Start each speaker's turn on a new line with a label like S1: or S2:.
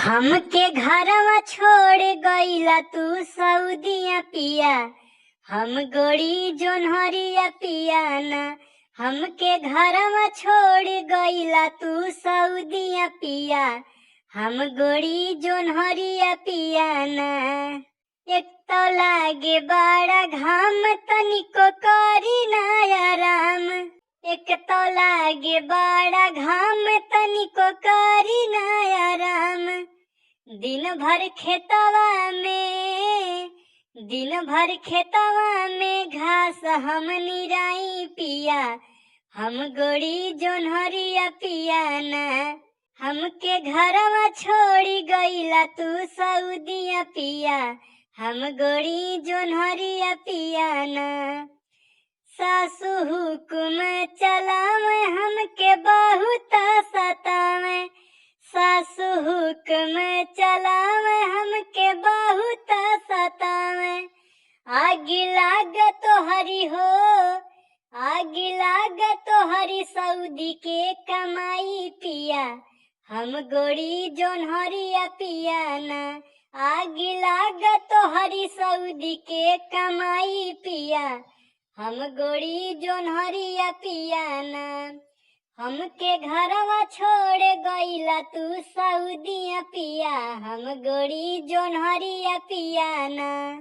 S1: हमके घरवा छोड़ गइला तू सऊदिया पिया। हम गोरी जोन्हरिया पिया ना। हमके घरवा छोड़ गइला तू सऊदिया पिया। हम गोरी जोन्हरिया पिया ना। एक तो लागे बड़ा घाम तनिको करी ना आराम। एक तो लागे बड़ा घाम तनिको करी ना आराम। दिन भर खेतवा में घास हम निराई पिया। हम गोरी जोन्हरिया पिया ना। हमके घरवा छोड़ी गइला तू सऊदिया पिया। हम गोरी जोन्हरिया पिया ना। सासु हुकुम चलावे हमके बहुत सतावे। सासु हुकुम चलावे हमके बहुत सतावे। आगी लागत हरी हो, आगी लागत हरी सऊदी के कमाई पिया। हम गोरी जोन्हरिया पिया ना। आगी लागत हरी सऊदी के कमाई पिया। हम गोरी जोन्हरिया पिया ना। हमके घरवा छोड़ गइला तू सऊदिया पिया। हम गोरी जोन्हरिया पिया ना।